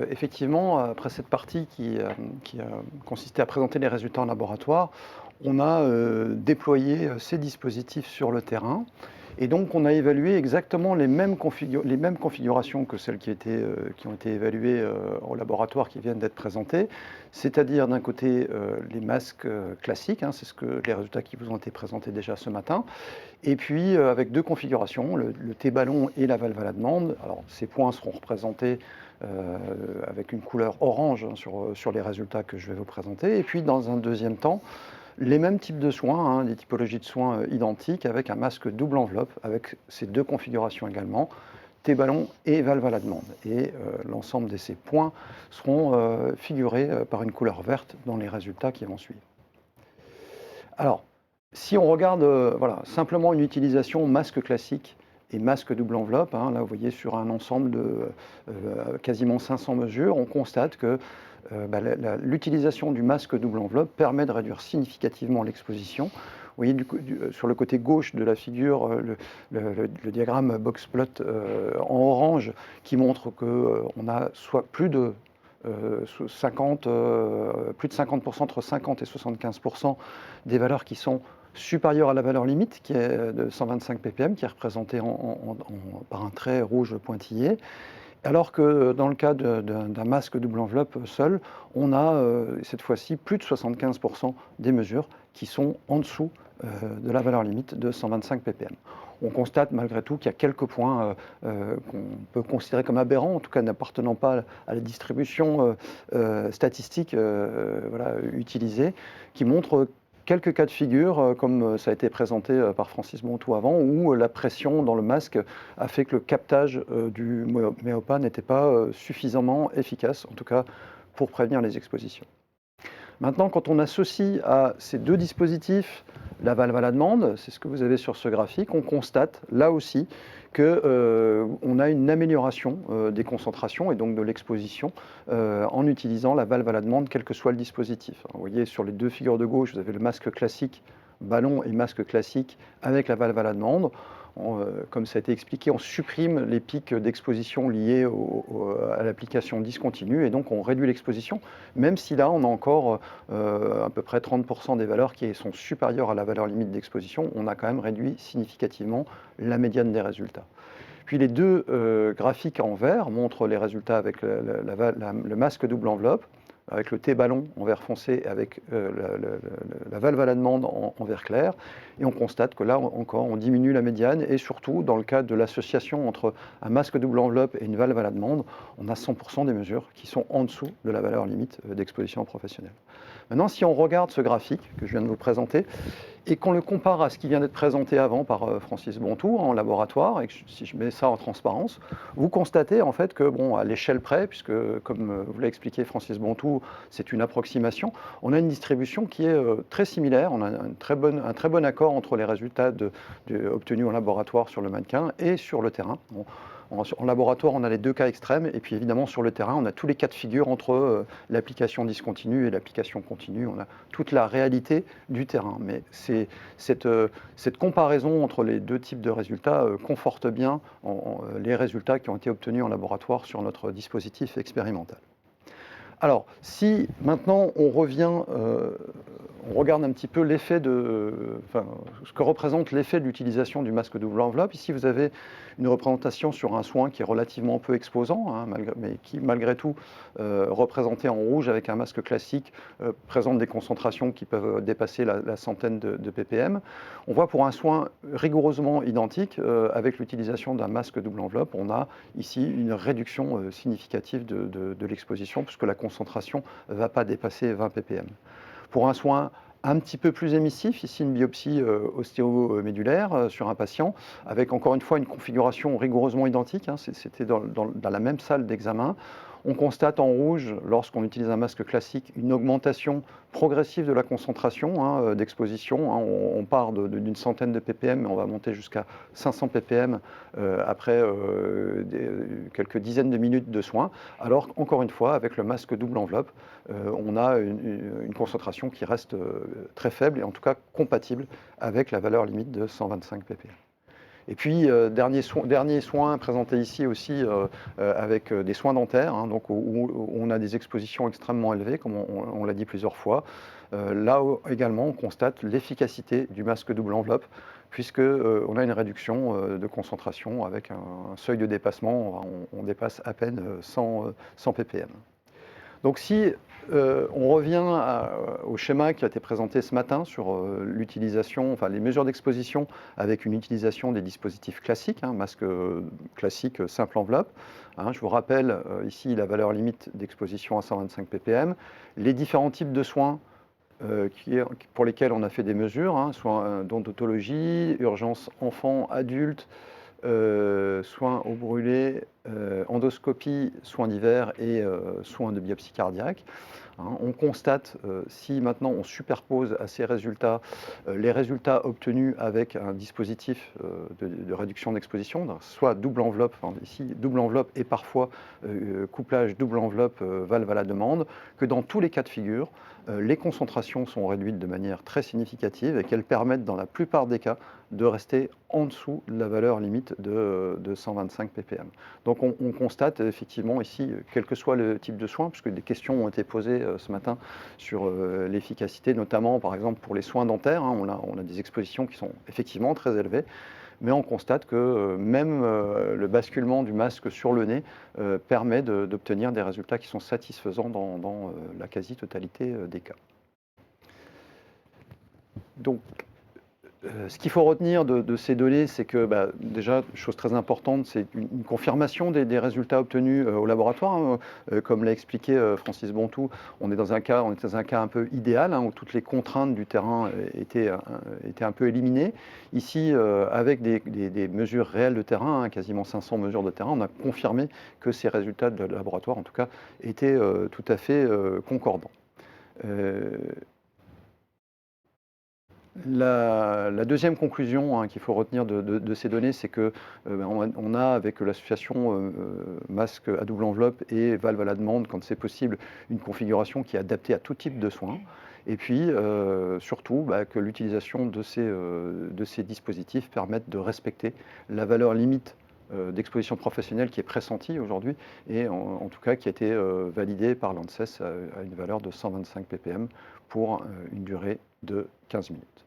Effectivement, après cette partie qui a consisté à présenter les résultats en laboratoire, on a déployé ces dispositifs sur le terrain. Et donc, on a évalué exactement les mêmes configurations que celles qui ont été évaluées au laboratoire qui viennent d'être présentées, c'est-à-dire d'un côté les masques classiques, hein, les résultats qui vous ont été présentés déjà ce matin, et puis avec deux configurations, le T-ballon et la valve à la demande. Alors, ces points seront représentés avec une couleur orange hein, sur les résultats que je vais vous présenter. Et puis, dans un deuxième temps, les mêmes types de soins, hein, des typologies de soins identiques avec un masque double enveloppe, avec ces deux configurations également, T-ballon et valve à la demande. Et l'ensemble de ces points seront figurés par une couleur verte dans les résultats qui vont suivre. Alors, si on regarde voilà, simplement une utilisation masque classique et masque double enveloppe, hein, là vous voyez sur un ensemble de quasiment 500 mesures, on constate que l'utilisation du masque double enveloppe permet de réduire significativement l'exposition. Vous voyez sur le côté gauche de la figure le diagramme box-plot en orange qui montre qu'on a soit plus de 50%, entre 50 et 75% des valeurs qui sont supérieures à la valeur limite, qui est de 125 ppm, qui est représentée par un trait rouge pointillé. Alors que dans le cas d'un masque double enveloppe seul, on a cette fois-ci plus de 75% des mesures qui sont en dessous de la valeur limite de 125 ppm. On constate malgré tout qu'il y a quelques points qu'on peut considérer comme aberrants, en tout cas n'appartenant pas à la distribution statistique utilisée, qui montrent quelques cas de figure, comme ça a été présenté par Francis Bontou avant, où la pression dans le masque a fait que le captage du méopa n'était pas suffisamment efficace, en tout cas pour prévenir les expositions. Maintenant, quand on associe à ces deux dispositifs la valve à la demande, c'est ce que vous avez sur ce graphique, on constate là aussi qu'on a une amélioration des concentrations et donc de l'exposition en utilisant la valve à la demande, quel que soit le dispositif. Vous voyez sur les deux figures de gauche, vous avez le masque classique, ballon et masque classique avec la valve à la demande. Comme ça a été expliqué, on supprime les pics d'exposition liés à l'application discontinue et donc on réduit l'exposition, même si là on a encore à peu près 30% des valeurs qui sont supérieures à la valeur limite d'exposition, on a quand même réduit significativement la médiane des résultats. Puis les deux graphiques en vert montrent les résultats avec le masque double enveloppe, avec le T-ballon en vert foncé et avec la valve à la demande en vert clair. Et on constate que là encore, on diminue la médiane et surtout, dans le cas de l'association entre un masque double enveloppe et une valve à la demande, on a 100% des mesures qui sont en dessous de la valeur limite d'exposition professionnelle. Maintenant, si on regarde ce graphique que je viens de vous présenter et qu'on le compare à ce qui vient d'être présenté avant par Francis Bontou en laboratoire, et que si je mets ça en transparence, vous constatez en fait que, bon, à l'échelle près, puisque comme vous l'a expliqué Francis Bontou, c'est une approximation, on a une distribution qui est très similaire, on a un très bon accord entre les résultats obtenus en laboratoire sur le mannequin et sur le terrain. En laboratoire, on a les deux cas extrêmes, et puis évidemment sur le terrain, on a tous les cas de figure entre l'application discontinue et l'application continue. On a toute la réalité du terrain. Mais cette comparaison entre les deux types de résultats conforte bien les résultats qui ont été obtenus en laboratoire sur notre dispositif expérimental. Alors, si maintenant on revient, on regarde un petit peu ce que représente l'effet de l'utilisation du masque double enveloppe. Ici, vous avez une représentation sur un soin qui est relativement peu exposant, hein, mais qui, malgré tout, représenté en rouge avec un masque classique, présente des concentrations qui peuvent dépasser la centaine de ppm. On voit pour un soin rigoureusement identique, avec l'utilisation d'un masque double enveloppe, on a ici une réduction significative de l'exposition, puisque la concentration ne va pas dépasser 20 ppm. Pour un soin un petit peu plus émissif, ici une biopsie ostéomédulaire sur un patient, avec encore une fois une configuration rigoureusement identique, hein, c'était dans la même salle d'examen. On constate en rouge, lorsqu'on utilise un masque classique, une augmentation progressive de la concentration hein, d'exposition. Hein. On part d'une centaine de ppm, mais on va monter jusqu'à 500 ppm après quelques dizaines de minutes de soins. Alors, encore une fois, avec le masque double enveloppe, on a une concentration qui reste très faible et en tout cas compatible avec la valeur limite de 125 ppm. Et puis, dernier soin présenté ici aussi avec des soins dentaires, hein, donc où on a des expositions extrêmement élevées, comme on l'a dit plusieurs fois. Là également, on constate l'efficacité du masque double enveloppe, puisque on a une réduction de concentration avec un seuil de dépassement, on dépasse à peine 100 ppm. Donc si on revient au schéma qui a été présenté ce matin sur l'utilisation, enfin les mesures d'exposition avec une utilisation des dispositifs classiques, hein, masque classique simple enveloppe. Hein, je vous rappelle ici la valeur limite d'exposition à 125 ppm, les différents types de soins pour lesquels on a fait des mesures, hein, soins d'odontologie, urgence enfants, adultes, soins au brûlé, endoscopie, soins divers et soins de biopsie cardiaque. Hein. On constate, si maintenant on superpose à ces résultats les résultats obtenus avec un dispositif de réduction d'exposition, soit double enveloppe, enfin, ici double enveloppe et parfois couplage double enveloppe valve à la demande, que dans tous les cas de figure, les concentrations sont réduites de manière très significative et qu'elles permettent dans la plupart des cas de rester en dessous de la valeur limite de 125 ppm. Donc on constate effectivement ici, quel que soit le type de soin, puisque des questions ont été posées ce matin sur l'efficacité, notamment par exemple pour les soins dentaires, hein, on a des expositions qui sont effectivement très élevées, mais on constate que même le basculement du masque sur le nez permet d'obtenir des résultats qui sont satisfaisants dans la quasi-totalité des cas. Donc, ce qu'il faut retenir de ces données, c'est que déjà, chose très importante, c'est une confirmation des résultats obtenus au laboratoire. Hein. Comme l'a expliqué Francis Bontou, on est dans un cas un peu idéal, hein, où toutes les contraintes du terrain étaient un peu éliminées. Ici, avec des mesures réelles de terrain, hein, quasiment 500 mesures de terrain, on a confirmé que ces résultats de laboratoire, en tout cas, étaient tout à fait concordants. La deuxième conclusion, hein, qu'il faut retenir de ces données, c'est que on a avec l'association masque à double enveloppe et valve à la demande, quand c'est possible, une configuration qui est adaptée à tout type de soins. Et puis surtout que l'utilisation de ces dispositifs permette de respecter la valeur limite d'exposition professionnelle qui est pressentie aujourd'hui et en tout cas qui a été validée par l'ANSES à une valeur de 125 ppm pour une durée de 15 minutes.